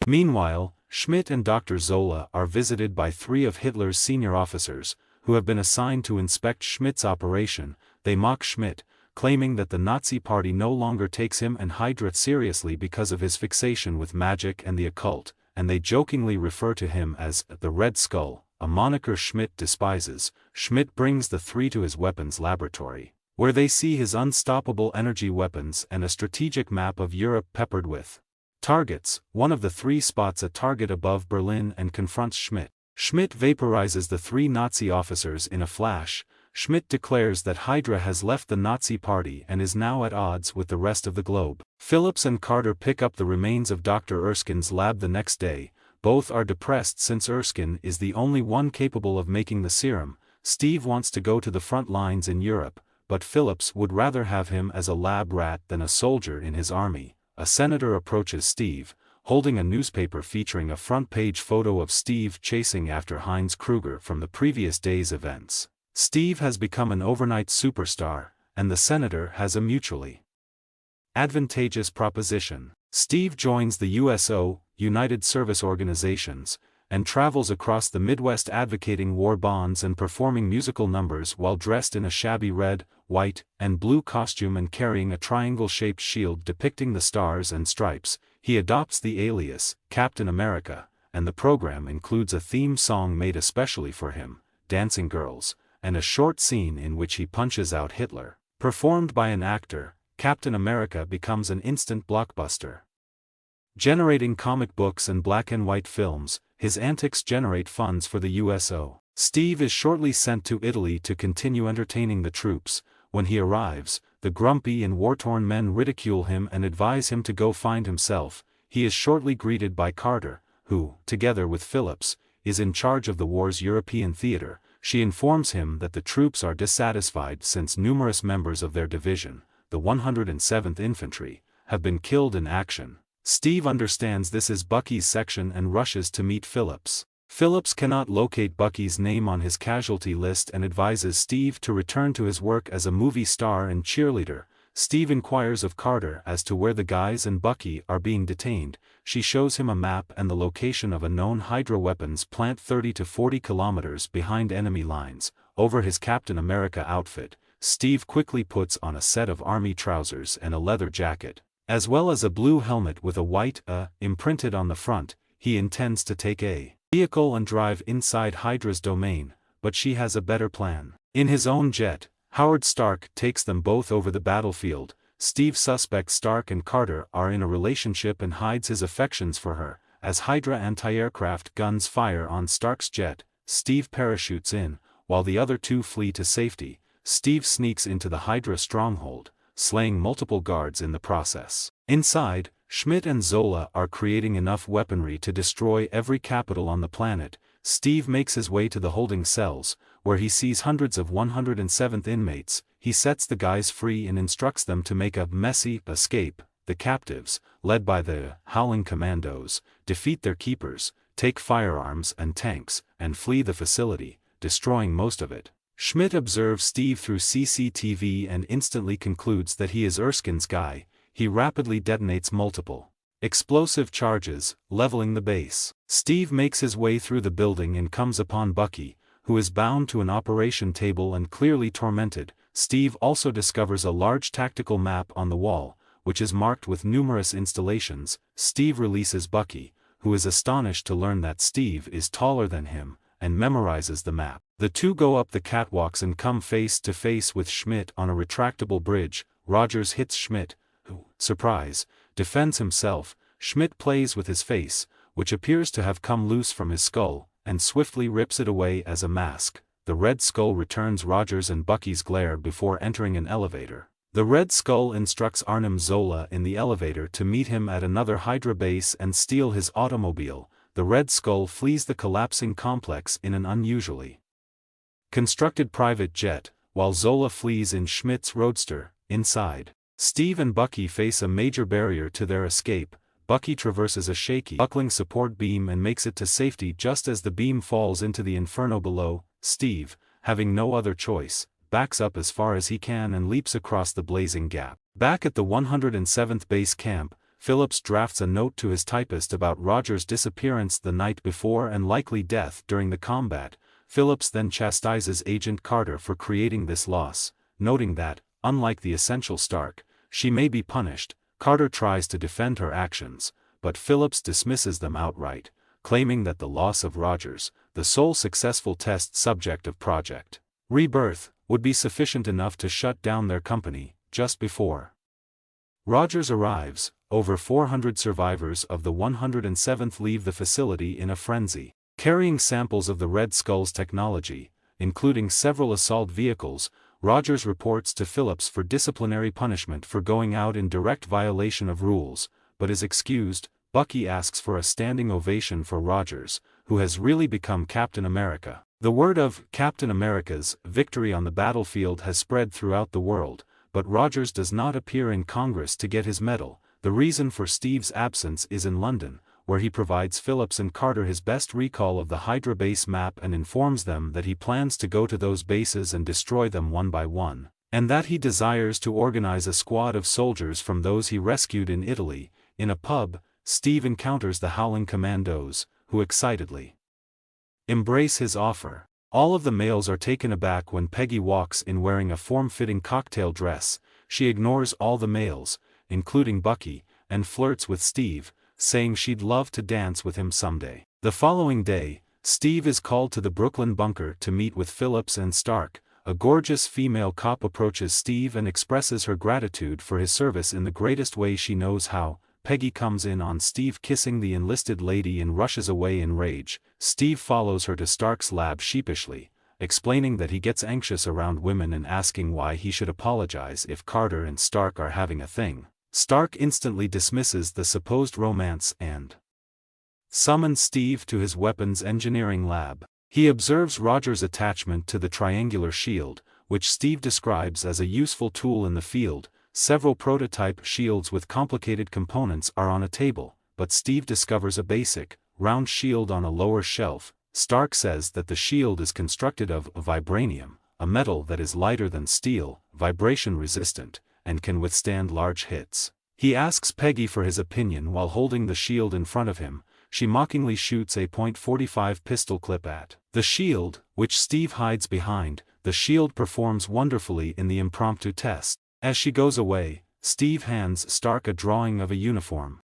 Meanwhile, Schmidt and Dr. Zola are visited by 3 of Hitler's senior officers, who have been assigned to inspect Schmidt's operation. They mock Schmidt, claiming that the Nazi Party no longer takes him and HYDRA seriously because of his fixation with magic and the occult, and they jokingly refer to him as the Red Skull, a moniker Schmidt despises. Schmidt brings the 3 to his weapons laboratory, where they see his unstoppable energy weapons and a strategic map of Europe peppered with targets. One of the 3 spots a target above Berlin and confronts Schmidt. Schmidt vaporizes the 3 Nazi officers in a flash. Schmidt declares that HYDRA has left the Nazi Party and is now at odds with the rest of the globe. Phillips and Carter pick up the remains of Dr. Erskine's lab the next day. Both are depressed since Erskine is the only one capable of making the serum. Steve wants to go to the front lines in Europe, but Phillips would rather have him as a lab rat than a soldier in his army. A senator approaches Steve, holding a newspaper featuring a front-page photo of Steve chasing after Heinz Kruger from the previous day's events. Steve has become an overnight superstar, and the senator has a mutually advantageous proposition. Steve joins the USO, United Service Organizations, and travels across the Midwest advocating war bonds and performing musical numbers while dressed in a shabby red, white, and blue costume and carrying a triangle-shaped shield depicting the stars and stripes. He adopts the alias, Captain America, and the program includes a theme song made especially for him, Dancing Girls, and a short scene in which he punches out Hitler. Performed by an actor, Captain America becomes an instant blockbuster. Generating comic books and black-and-white films, his antics generate funds for the USO. Steve is shortly sent to Italy to continue entertaining the troops. When he arrives, the grumpy and war-torn men ridicule him and advise him to go find himself. He is shortly greeted by Carter, who, together with Phillips, is in charge of the war's European theater. She informs him that the troops are dissatisfied since numerous members of their division, the 107th Infantry, have been killed in action. Steve understands this is Bucky's section and rushes to meet Phillips. Phillips cannot locate Bucky's name on his casualty list and advises Steve to return to his work as a movie star and cheerleader. Steve inquires of Carter as to where the guys and Bucky are being detained. She shows him a map and the location of a known HYDRA weapons plant 30 to 40 kilometers behind enemy lines. Over his Captain America outfit, Steve quickly puts on a set of army trousers and a leather jacket, as well as a blue helmet with a white imprinted on the front. He intends to take a vehicle and drive inside HYDRA's domain, but she has a better plan. In his own jet, Howard Stark takes them both over the battlefield. Steve suspects Stark and Carter are in a relationship and hides his affections for her. As HYDRA anti-aircraft guns fire on Stark's jet, Steve parachutes in, while the other 2 flee to safety. Steve sneaks into the HYDRA stronghold, slaying multiple guards in the process. Inside, Schmidt and Zola are creating enough weaponry to destroy every capital on the planet. Steve makes his way to the holding cells, where he sees hundreds of 107th inmates. He sets the guys free and instructs them to make a messy escape. The captives, led by the Howling Commandos, defeat their keepers, take firearms and tanks, and flee the facility, destroying most of it. Schmidt observes Steve through CCTV and instantly concludes that he is Erskine's guy. He rapidly detonates multiple explosive charges, leveling the base. Steve makes his way through the building and comes upon Bucky, who is bound to an operation table and clearly tormented. Steve also discovers a large tactical map on the wall, which is marked with numerous installations. Steve releases Bucky, who is astonished to learn that Steve is taller than him, and memorizes the map. The 2 go up the catwalks and come face to face with Schmidt on a retractable bridge. Rogers hits Schmidt, who, surprise, defends himself. Schmidt plays with his face, which appears to have come loose from his skull, and swiftly rips it away as a mask. The Red Skull returns Rogers and Bucky's glare before entering an elevator. The Red Skull instructs Arnim Zola in the elevator to meet him at another HYDRA base and steal his automobile. The Red Skull flees the collapsing complex in an unusually constructed private jet, while Zola flees in Schmidt's roadster. Inside, Steve and Bucky face a major barrier to their escape. Bucky traverses a shaky, buckling support beam and makes it to safety just as the beam falls into the inferno below. Steve, having no other choice, backs up as far as he can and leaps across the blazing gap. Back at the 107th base camp, Phillips drafts a note to his typist about Rogers' disappearance the night before and likely death during the combat. Phillips then chastises Agent Carter for creating this loss, noting that, unlike the essential Stark, she may be punished. Carter tries to defend her actions, but Phillips dismisses them outright, claiming that the loss of Rogers, the sole successful test subject of Project Rebirth, would be sufficient enough to shut down their company. Just before Rogers arrives, over 400 survivors of the 107th leave the facility in a frenzy, carrying samples of the Red Skull's technology, including several assault vehicles. Rogers reports to Phillips for disciplinary punishment for going out in direct violation of rules, but is excused. Bucky asks for a standing ovation for Rogers, who has really become Captain America. The word of Captain America's victory on the battlefield has spread throughout the world, but Rogers does not appear in Congress to get his medal. The reason for Steve's absence is in London, where he provides Phillips and Carter his best recall of the HYDRA base map and informs them that he plans to go to those bases and destroy them one by one, and that he desires to organize a squad of soldiers from those he rescued in Italy. In a pub, Steve encounters the Howling Commandos, who excitedly embrace his offer. All of the males are taken aback when Peggy walks in wearing a form-fitting cocktail dress. She ignores all the males, including Bucky, and flirts with Steve, saying she'd love to dance with him someday. The following day, Steve is called to the Brooklyn bunker to meet with Phillips and Stark. A gorgeous female cop approaches Steve and expresses her gratitude for his service in the greatest way she knows how. Peggy comes in on Steve kissing the enlisted lady and rushes away in rage. Steve follows her to Stark's lab sheepishly, explaining that he gets anxious around women and asking why he should apologize if Carter and Stark are having a thing. Stark instantly dismisses the supposed romance and summons Steve to his weapons engineering lab. He observes Rogers' attachment to the triangular shield, which Steve describes as a useful tool in the field. Several prototype shields with complicated components are on a table, but Steve discovers a basic, round shield on a lower shelf. Stark says that the shield is constructed of vibranium, a metal that is lighter than steel, vibration resistant, and can withstand large hits. He asks Peggy for his opinion while holding the shield in front of him. She mockingly shoots a .45 pistol clip at the shield, which Steve hides behind. The shield performs wonderfully in the impromptu test. As she goes away, Steve hands Stark a drawing of a uniform.